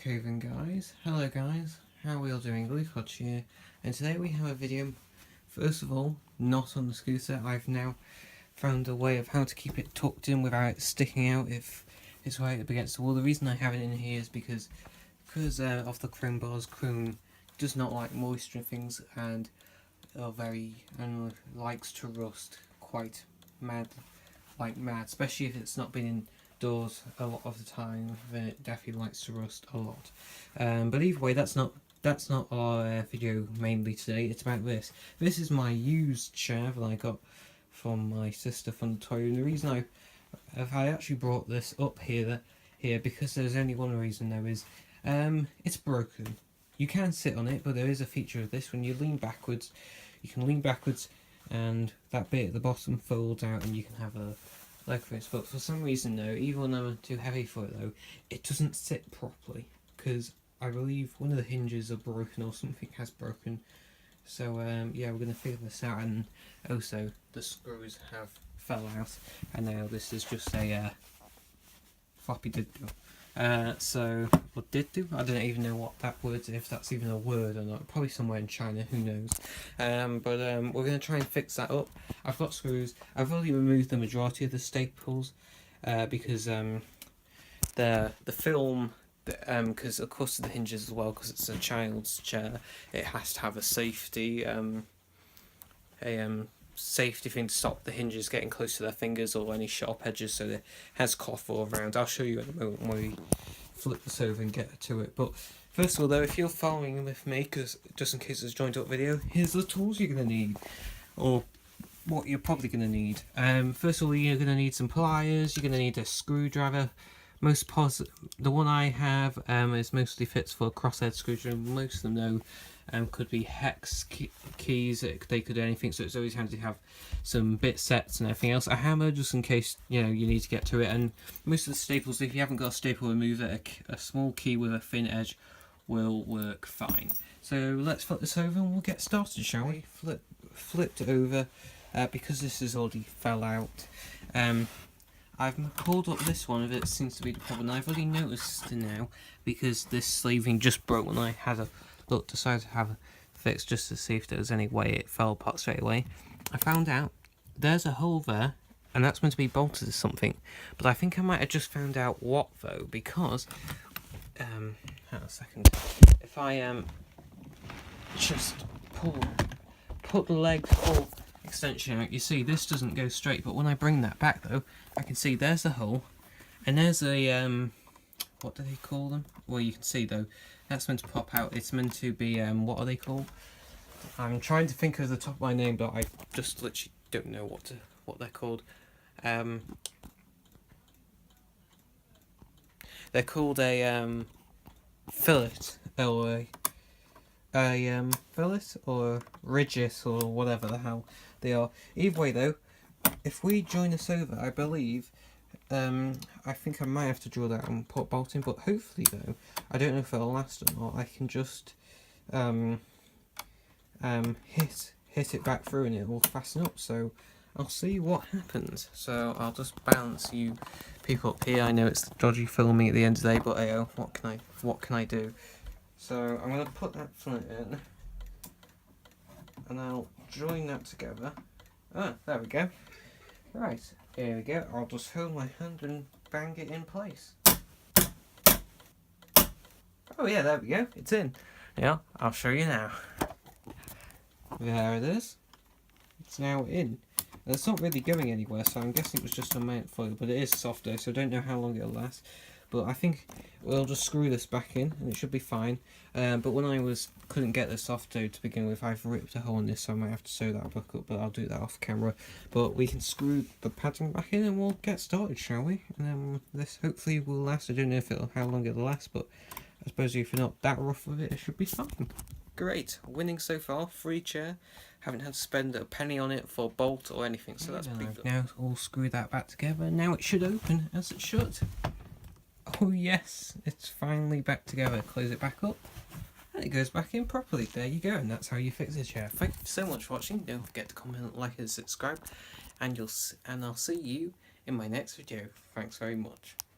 Brookhaven guys. Hello guys, how are we all doing? Luke here, and today we have a video. First of all, not on the scooter. I've now found a way of how to keep it tucked in without it sticking out if it's right up against the wall. The reason I have it in here is because of the chrome bars. Chrome does not like moisture and things, and likes to rust quite mad, especially if it's not been indoors a lot of the time. Then it definitely likes to rust a lot. But either way, that's not our video mainly today. It's about this. This is my used chair that I got from my sister from the toy room. The reason I actually brought this up here because there's only one reason. There is it's broken. You can sit on it, but there is a feature of this. When you lean backwards, you can lean backwards and that bit at the bottom folds out and you can have a leg for it. But for some reason though, even when I'm too heavy for it though, it doesn't sit properly because I believe one of the hinges are broken or something has broken. So yeah, we're going to figure this out. And also the screws have fell out and now this is just a floppy did-do. Or did-do? I don't even know what that word is, if that's even a word or not. Probably somewhere in China, who knows. But we're going to try and fix that up. I've got screws. I've already removed the majority of the staples because the film, because of course the hinges as well, because it's a child's chair, it has to have a safety safety thing to stop the hinges getting close to their fingers or any sharp edges, so it has cloth all around. I'll show you in a moment when we flip this over and get to it. But first of all though, if you're following with me, because just in case it's a joined up video, here's the tools you're going to need, or what you're probably going to need. First of all, you're going to need some pliers, you're going to need a screwdriver. The one I have is mostly fits for a crosshead screwdriver. Most of them though could be hex keys, they could do anything, so it's always handy to have some bit sets and everything else. A hammer, just in case you need to get to it, and most of the staples, if you haven't got a staple remover, a small key with a thin edge will work fine. So let's flip this over and we'll get started, shall we? Flipped over because this has already fell out. I've pulled up this one, if it seems to be the problem. I've already noticed now because this sleeving just broke when I had a look, decided to have a fix just to see if there was any way it fell apart straight away. I found out there's a hole there and that's meant to be bolted to something, but I think I might have just found out what though, because hang on a second, if I just put the leg full extension out, you see this doesn't go straight, but when I bring that back though, I can see there's a hole and there's a what do they call them? Well, you can see though, that's meant to pop out. It's meant to be what are they called? I'm trying to think of the top of my name, but I just literally don't know what they're called. They're called a fillet, or a fillet, or ridges, or whatever the hell they are. Either way though, if we join this over, I believe I think I might have to drill that and put bolt in, but hopefully though, I don't know if it'll last or not, I can just hit it back through and it will fasten up, so I'll see what happens. So I'll just balance you people up here. I know it's dodgy filming at the end of the day, but hey, what can I do? So I'm going to put that flint in and I'll join that together. Ah, there we go. Right, here we go. I'll just hold my hand and bang it in place. Oh yeah, there we go. It's in. Yeah, I'll show you now. There it is. It's now in. And it's not really going anywhere, so I'm guessing it was just a mount foil, but it is softer, so I don't know how long it'll last. But I think we'll just screw this back in and it should be fine. But when I couldn't get the soft dough to begin with, I've ripped a hole in this, so I might have to sew that back up, but I'll do that off camera. But we can screw the padding back in and we'll get started, shall we? And this hopefully will last. I don't know how long it'll last, but I suppose if you're not that rough with it, it should be fine. Great, winning so far, free chair. Haven't had to spend a penny on it for bolt or anything, so that's pretty good. Now all screw that back together, now it should open as it should. Oh yes, it's finally back together. Close it back up and it goes back in properly. There you go, and that's how you fix a chair. Thank you so much for watching. Don't forget to comment, like and subscribe, and I'll see you in my next video. Thanks very much.